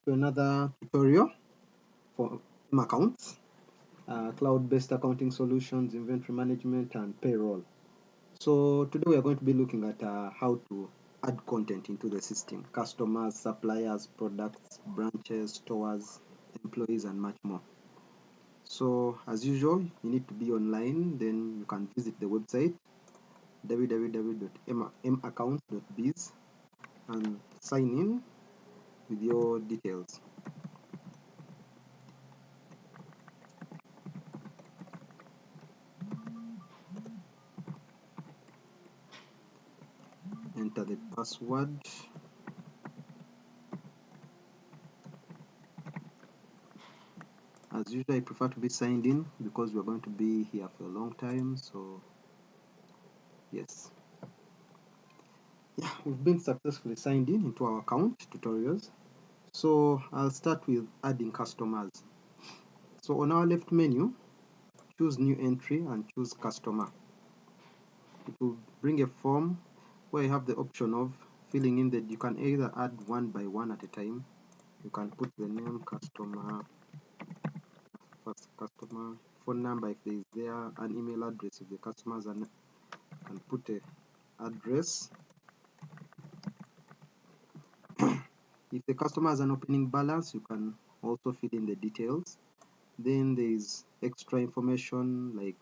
to another tutorial for accounts, cloud-based accounting solutions, inventory management, and payroll. So today we are going to be looking at how to add content into the system: customers, suppliers, products, branches, stores, employees, and much more. So as usual, you need to be online. Then you can visit the website www.maccounts.biz and sign in with your details. Enter the password. As usual, I prefer to be signed in because we're going to be here for a long time. So yes, yeah, we've been successfully signed in into our account tutorials. So I'll start with adding customers. So on our left menu, choose new entry and choose customer. It will bring a form where you have the option of filling in that you can either add one by one at a time. You can put the name customer, first customer, phone number if there is there, an email address if the customers are, and put a address. If the customer has an opening balance, you can also fill in the details. Then there is extra information like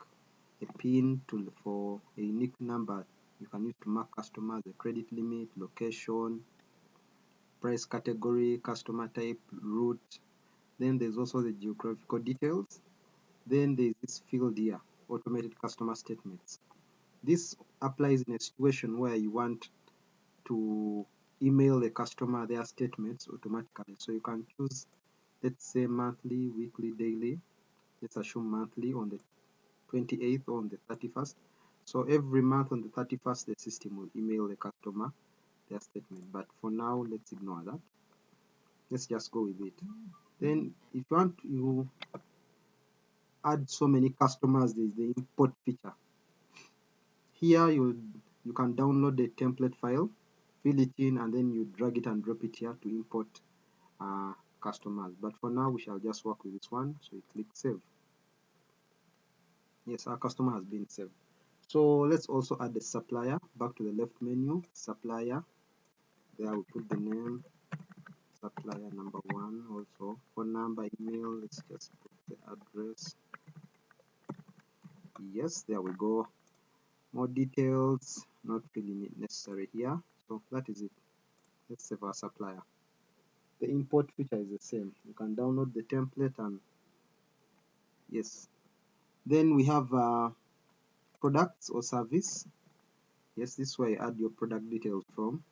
a PIN for a unique number you can use to mark customers, the credit limit, location, price category, customer type, route. Then there's also the geographical details. Then there's this field here, automated customer statements. This applies in a situation where you want to email the customer their statements automatically. So you can choose, let's say, monthly, weekly, daily. Let's assume monthly on the 28th or on the 31st. So every month on the 31st, the system will email the customer their statement. But for now, let's ignore that. Let's just go with it. Then if you want to add so many customers, there's the import feature. Here you can download the template file, fill it in, and then you drag it and drop it here to import customers. But for now, we shall just work with this one. So you click save. Yes, our customer has been saved. So let's also add the supplier. Back to the left menu, supplier. There we put the name, supplier number 1, also phone number, email. Let's just put the address. Yes, there we go. More details, not really necessary here. So that is it. Let's save our supplier. The import feature is the same. You can download the template and yes. Then we have products or service. Yes, this is where you add your product details from.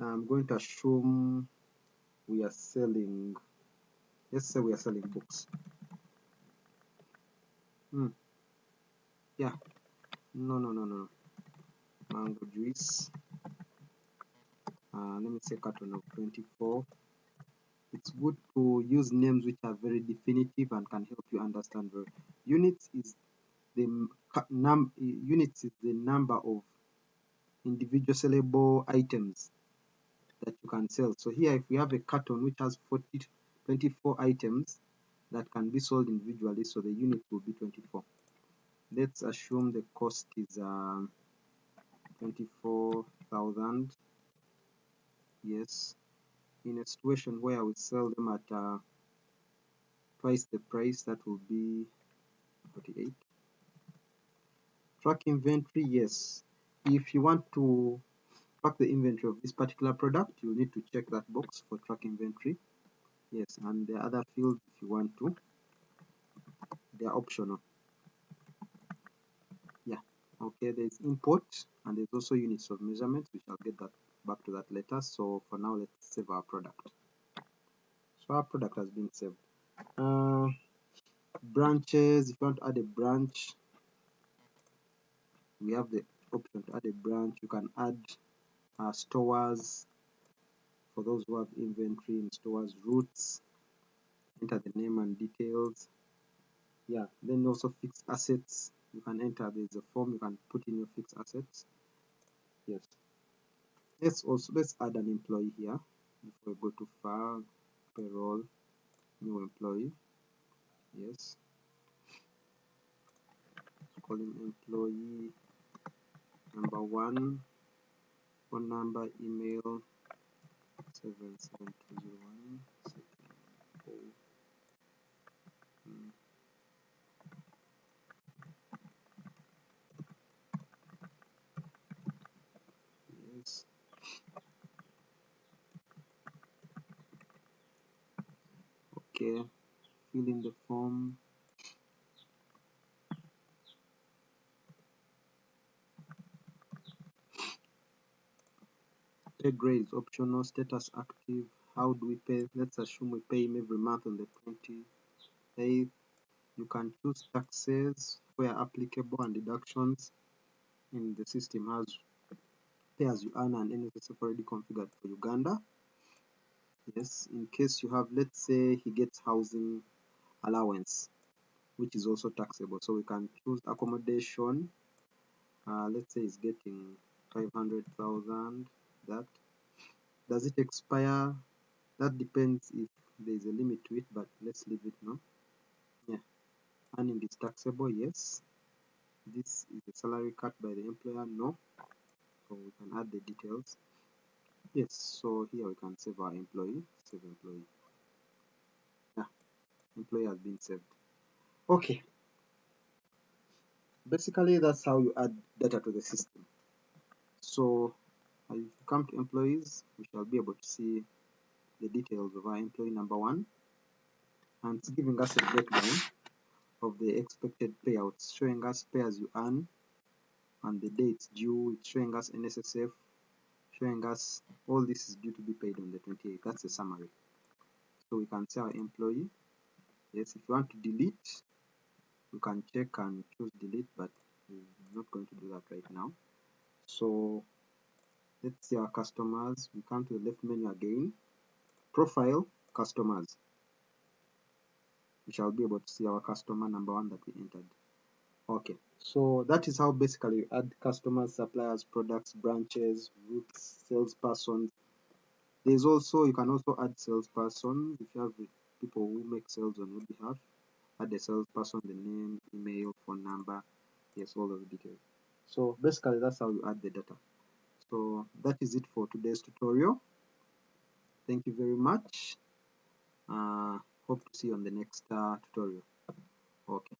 I'm going to assume we are selling, let's say we are selling books. Yeah, no. Mango juice. Let me say carton of 24. It's good to use names which are very definitive and can help you understand. Units is the number of individual sellable items that you can sell. So here, if we have a carton which has 24 items that can be sold individually, so the unit will be 24. Let's assume the cost is 24,000. Yes, in a situation where we sell them at twice the price, that will be 48. Track inventory, yes. If you want to track the inventory of this particular product, you need to check that box for track inventory. Yes, and the other fields, if you want to, they are optional. Yeah, okay, there's import and there's also units of measurement. We shall get that back to that later. So for now, let's save our product. So our product has been saved. Branches, if you want to add a branch, we have the option to add a branch. You can add stores for those who have inventory in stores, routes, enter the name and details. Yeah, then also fixed assets. You can enter, there's a form, you can put in your fixed assets. Yes. Let's add an employee here before we go too far. payroll, new employee. Yes, call him employee number 1, phone number, email 77201. Yes, okay, fill in the form. Pay grade is optional, status active. How do we pay? Let's assume we pay him every month on the 28th. You can choose taxes where applicable and deductions in the system has pay as you earn and NSSF already configured for Uganda. Yes, in case you have, let's say he gets housing allowance, which is also taxable. So we can choose accommodation. Let's say he's getting 500,000. That does it expire? That depends if there is a limit to it, but let's leave it now. Yeah, earning is taxable. Yes. This is the salary cut by the employer. No. So we can add the details. Yes. So here we can save our employee. Save employee. Yeah, employee has been saved. Okay. Basically, that's how you add data to the system. So if you come to employees, we shall be able to see the details of our employee number 1, and it's giving us a breakdown of the expected payouts, showing us pay as you earn and the dates due. It's showing us NSSF, showing us all this is due to be paid on the 28th. That's a summary. So we can say our employee. Yes, if you want to delete, you can check and choose delete, but we're not going to do that right now. So let's see our customers. We come to the left menu again, profile, customers. We shall be able to see our customer number 1 that we entered. Okay, so that is how basically you add customers, suppliers, products, branches, routes, salespersons. There's also, you can also add salesperson if you have people who make sales on your behalf. Add the salesperson, the name, email, phone number, yes, all of the details. So basically that's how you add the data. So that is it for today's tutorial. Thank you very much. Hope to see you on the next tutorial. Okay.